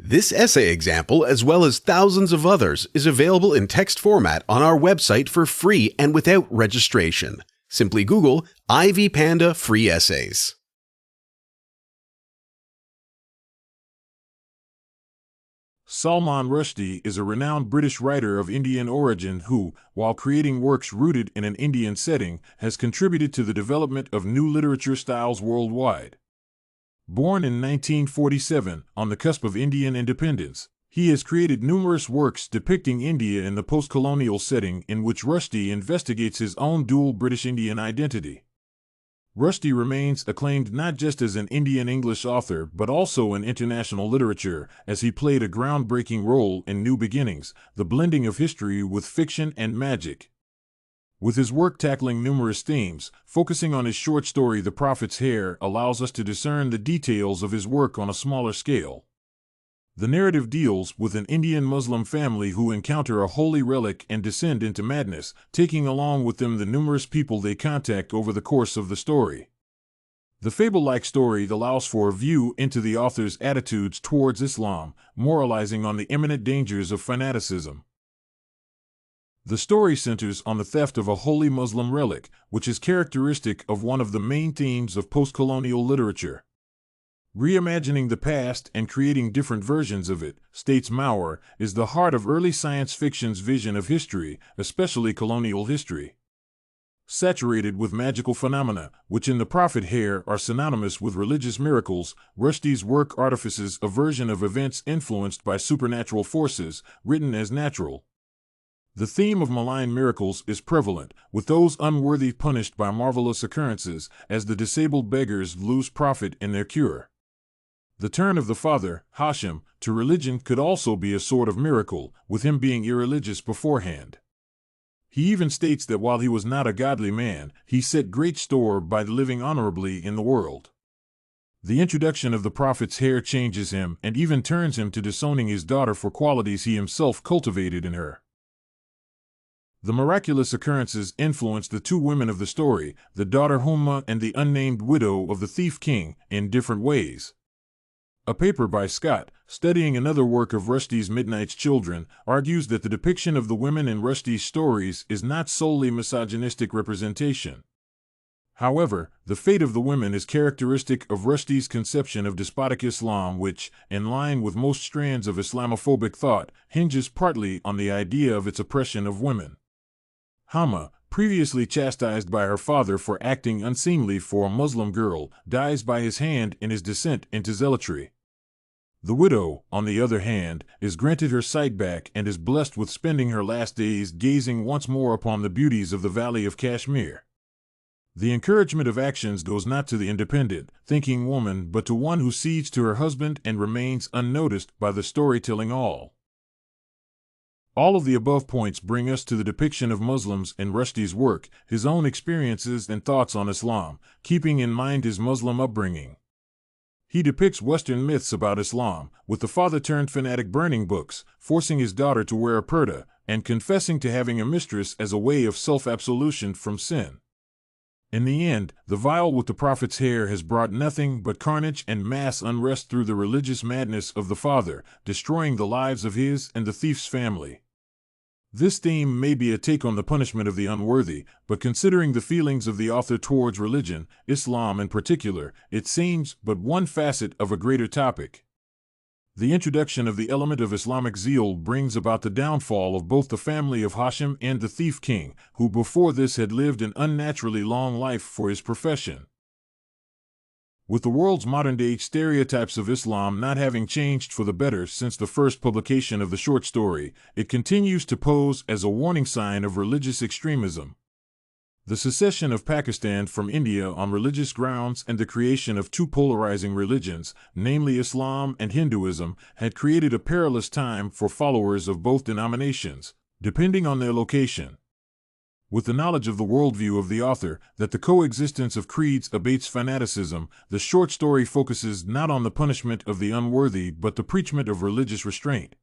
This essay example, as well as thousands of others, is available in text format on our website for free and without registration. Simply Google Ivy Panda Free Essays. Salman Rushdie is a renowned British writer of Indian origin who, while creating works rooted in an Indian setting, has contributed to the development of new literature styles worldwide. Born in 1947, on the cusp of Indian independence, he has created numerous works depicting India in the post-colonial setting in which Rushdie investigates his own dual British-Indian identity. Rushdie remains acclaimed not just as an Indian English author but also in international literature, as he played a groundbreaking role in New Beginnings, the blending of history with fiction and magic. With his work tackling numerous themes, focusing on his short story The Prophet's Hair allows us to discern the details of his work on a smaller scale. The narrative deals with an Indian Muslim family who encounter a holy relic and descend into madness, taking along with them the numerous people they contact over the course of the story. The fable-like story allows for a view into the author's attitudes towards Islam, moralizing on the imminent dangers of fanaticism. The story centers on the theft of a holy Muslim relic, which is characteristic of one of the main themes of post-colonial literature. Reimagining the past and creating different versions of it, states Maurer, is the heart of early science fiction's vision of history, especially colonial history. Saturated with magical phenomena, which in The Prophet's Hair are synonymous with religious miracles, Rushdie's work artifices a version of events influenced by supernatural forces, written as natural. The theme of malign miracles is prevalent, with those unworthy punished by marvelous occurrences, as the disabled beggars lose profit in their cure. The turn of the father, Hashim, to religion could also be a sort of miracle, with him being irreligious beforehand. He even states that while he was not a godly man, he set great store by living honorably in the world. The introduction of the Prophet's Hair changes him and even turns him to disowning his daughter for qualities he himself cultivated in her. The miraculous occurrences influence the two women of the story, the daughter Humma and the unnamed widow of the thief king, in different ways. A paper by Scott, studying another work of Rushdie's Midnight's Children, argues that the depiction of the women in Rushdie's stories is not solely misogynistic representation. However, the fate of the women is characteristic of Rushdie's conception of despotic Islam which, in line with most strands of Islamophobic thought, hinges partly on the idea of its oppression of women. Humma, previously chastised by her father for acting unseemly for a Muslim girl, dies by his hand in his descent into zealotry. The widow, on the other hand, is granted her sight back and is blessed with spending her last days gazing once more upon the beauties of the Valley of Kashmir. The encouragement of actions goes not to the independent, thinking woman but to one who cedes to her husband and remains unnoticed by the storytelling all. All of the above points bring us to the depiction of Muslims in Rushdie's work, his own experiences and thoughts on Islam, keeping in mind his Muslim upbringing. He depicts Western myths about Islam, with the father-turned-fanatic burning books, forcing his daughter to wear a purdah, and confessing to having a mistress as a way of self-absolution from sin. In the end, the vial with the Prophet's hair has brought nothing but carnage and mass unrest through the religious madness of the father, destroying the lives of his and the thief's family. This theme may be a take on the punishment of the unworthy, but considering the feelings of the author towards religion, Islam in particular, it seems but one facet of a greater topic. The introduction of the element of Islamic zeal brings about the downfall of both the family of Hashim and the thief king, who before this had lived an unnaturally long life for his profession. With the world's modern-day stereotypes of Islam not having changed for the better since the first publication of the short story, it continues to pose as a warning sign of religious extremism. The secession of Pakistan from India on religious grounds and the creation of two polarizing religions, namely Islam and Hinduism, had created a perilous time for followers of both denominations, depending on their location. With the knowledge of the worldview of the author that the coexistence of creeds abates fanaticism, the short story focuses not on the punishment of the unworthy but the preachment of religious restraint.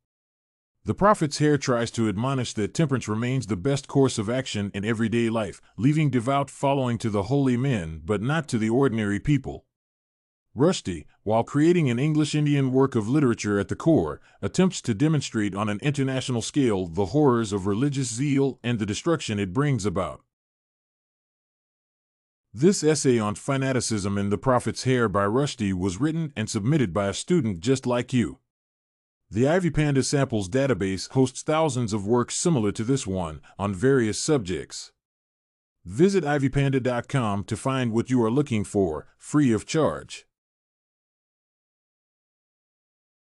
The Prophet's hair tries to admonish that temperance remains the best course of action in everyday life, leaving devout following to the holy men but not to the ordinary people. Rushdie, while creating an English Indian work of literature at the core, attempts to demonstrate on an international scale the horrors of religious zeal and the destruction it brings about. This essay on fanaticism in the Prophet's Hair by Rushdie was written and submitted by a student just like you. The Ivy Panda Samples database hosts thousands of works similar to this one on various subjects. Visit ivypanda.com to find what you are looking for, free of charge.